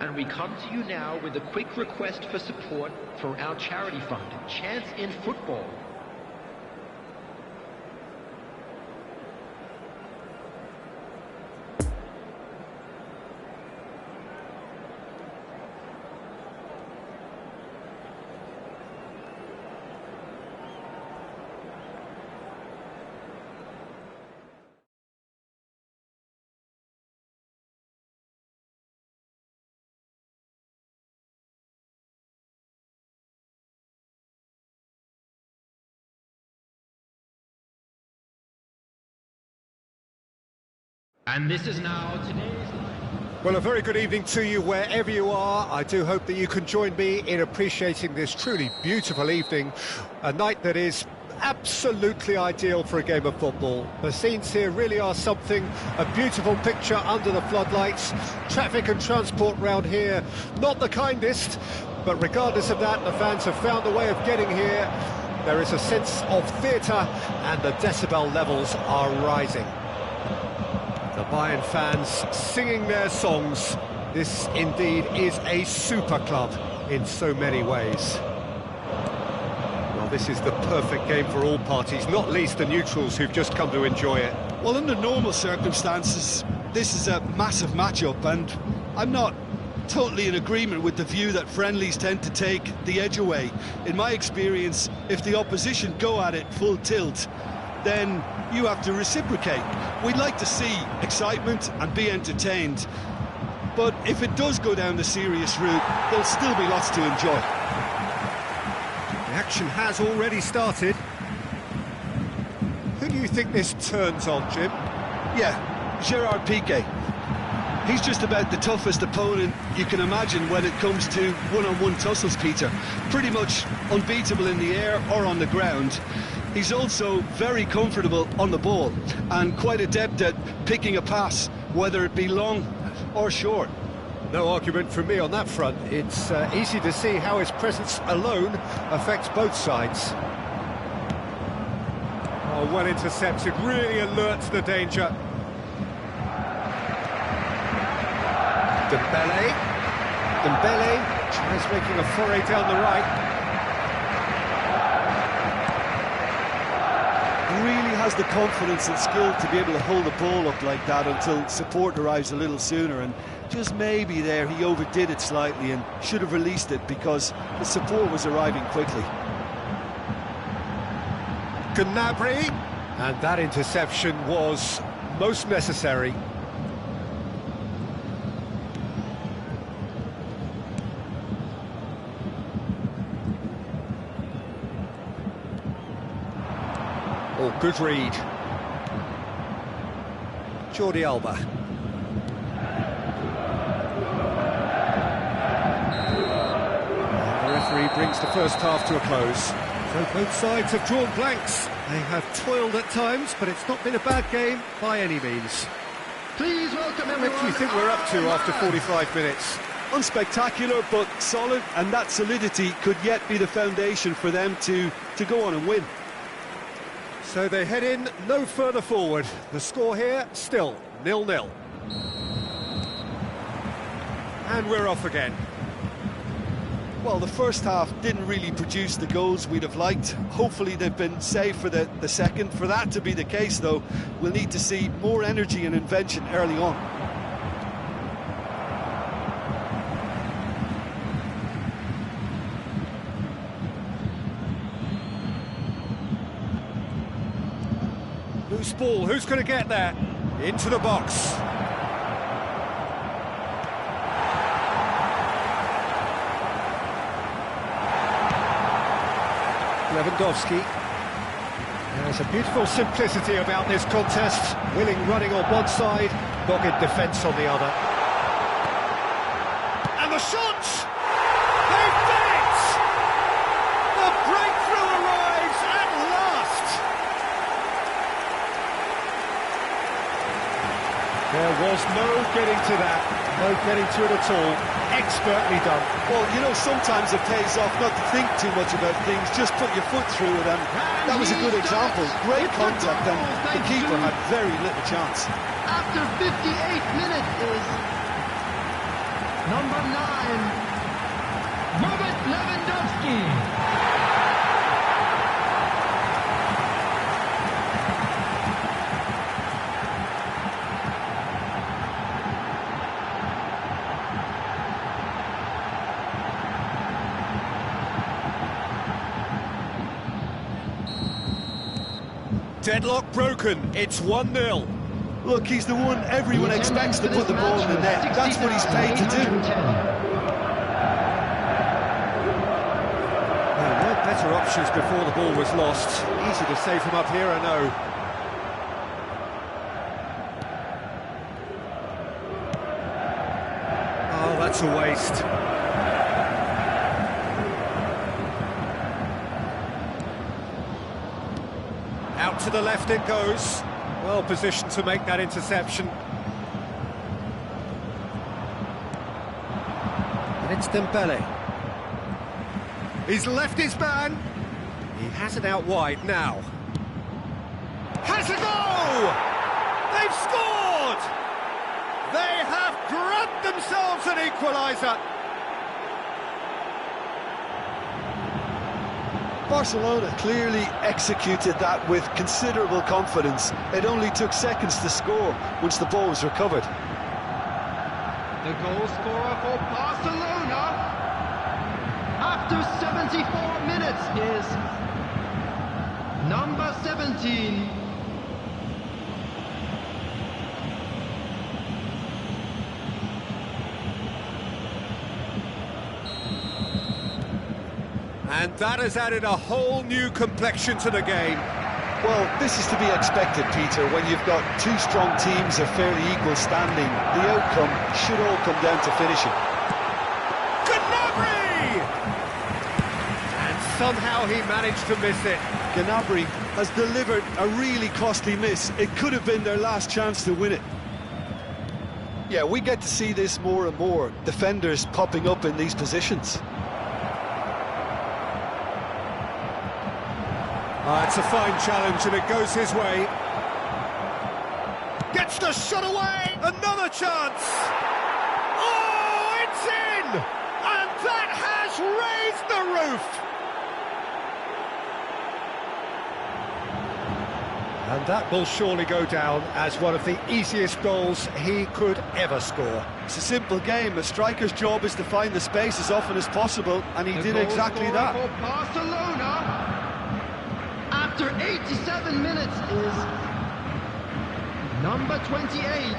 And we come to you now with a quick request for support for our charity fund, Chance in Football. And this is now today's... Well, a very good evening to you wherever you are. I do hope that you can join me in appreciating this truly beautiful evening, a night that is absolutely ideal for a game of football. The scenes here really are something, a beautiful picture under the floodlights. Traffic and transport round here, not the kindest, but regardless of that, the fans have found a way of getting here. There is a sense of theatre and the decibel levels are rising. The Bayern fans singing their songs. This indeed is a super club in so many ways. Well, this is the perfect game for all parties, not least the neutrals who've just come to enjoy it. Well, under normal circumstances, this is a massive matchup, and I'm not totally in agreement with the view that friendlies tend to take the edge away. In my experience, if the opposition go at it full tilt, then you have to reciprocate. We'd like to see excitement and be entertained, but if it does go down the serious route, there'll still be lots to enjoy. The action has already started. Who do you think this turns on, Jim? Yeah, Gerard Piqué. He's just about the toughest opponent you can imagine when it comes to one-on-one tussles, Peter. Pretty much unbeatable in the air or on the ground. He's also very comfortable on the ball and quite adept at picking a pass, whether it be long or short. No argument from me on that front. It's easy to see how his presence alone affects both sides. Oh, well intercepted, really alerts the danger. Dembele tries making a foray down the right. Really has the confidence and skill to be able to hold the ball up like that until support arrives a little sooner, and just maybe there he overdid it slightly and should have released it because the support was arriving quickly. Gnabry, and that interception was most necessary. Oh, good read. Jordi Alba. And the referee brings the first half to a close. So both sides have drawn blanks. They have toiled at times, but it's not been a bad game by any means. Please welcome everyone. What do you think we're up to after 45 minutes? Unspectacular, but solid, and that solidity could yet be the foundation for them to go on and win. So they head in no further forward. The score here, still 0-0. And we're off again. Well, the first half didn't really produce the goals we'd have liked. Hopefully they've been saved for the second. For that to be the case, though, we'll need to see more energy and invention early on. Loose ball, who's going to get there? Into the box. Lewandowski. There's a beautiful simplicity about this contest. Willing running on one side, dogged defence on the other. And the shot! They've done it! The breakthrough arrives at last! There was no getting to that, no getting to it at all. Expertly done. Well, you know, sometimes it pays off not to think too much about things, just put your foot through it, and that was a good example. Great contact, and the keeper had very little chance. After 58 minutes is... Number 9, Robert Lewandowski. Deadlock broken, it's 1-0. Look, he's the one everyone expects to put the ball in the net. That's what he's paid to do. There were better options before the ball was lost. Easy to say from up here, I know. Oh, that's a waste. Out to the left it goes. Well positioned to make that interception. And it's Dembele. He's left his man. He has it out wide now. Has a goal! They've scored! They have grabbed themselves an equaliser. Barcelona clearly executed that with considerable confidence. It only took seconds to score once the ball was recovered. The goal scorer for Barcelona after 74 minutes is number 17. And that has added a whole new complexion to the game. Well, this is to be expected, Peter. When you've got two strong teams of fairly equal standing, the outcome should all come down to finishing. Gnabry! And somehow he managed to miss it. Gnabry has delivered a really costly miss. It could have been their last chance to win it. Yeah, we get to see this more and more. Defenders popping up in these positions. It's a fine challenge and it goes his way. Gets the shot away! Another chance! Oh, it's in! And that has raised the roof! And that will surely go down as one of the easiest goals he could ever score. It's a simple game. A striker's job is to find the space as often as possible, and he did exactly that. For Barcelona after 87 minutes is number 28.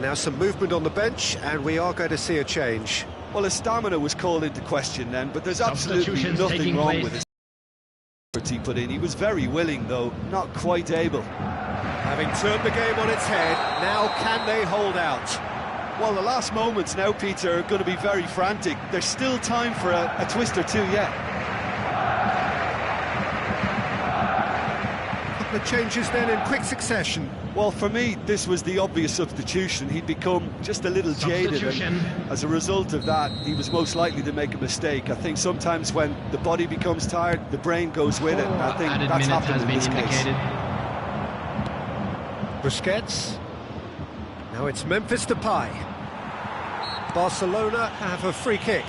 Now some movement on the bench, and we are going to see a change. Well, his stamina was called into question then, but there's absolutely nothing wrong with his effort he put in. He was very willing, though, not quite able. Having turned the game on its head, now can they hold out? Well, the last moments now, Peter, are going to be very frantic. There's still time for a twist or two yet. Couple of changes then in quick succession. Well, for me, this was the obvious substitution. He'd become just a little jaded, and as a result of that, he was most likely to make a mistake. I think sometimes when the body becomes tired, the brain goes with it, and I think that's happened in this case. Busquets. Now it's Memphis Depay. Barcelona have a free kick.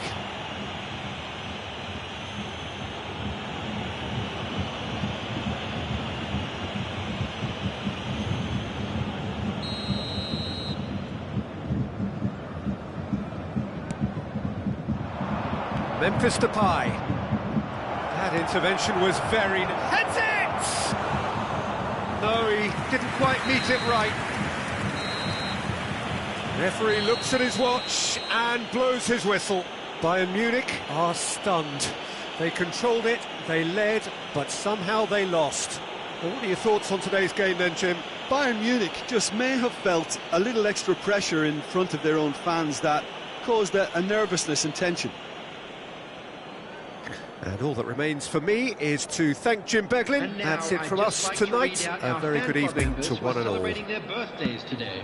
Memphis Depay. That intervention was very... Heads it! No, he didn't quite meet it right. Referee looks at his watch and blows his whistle. Bayern Munich are stunned. They controlled it, they led, but somehow they lost. Well, what are your thoughts on today's game then, Jim? Bayern Munich just may have felt a little extra pressure in front of their own fans that caused a nervousness and tension. And all that remains for me is to thank Jim Beglin. That's it from us tonight. A very good evening to one and all. Celebrating their birthdays today.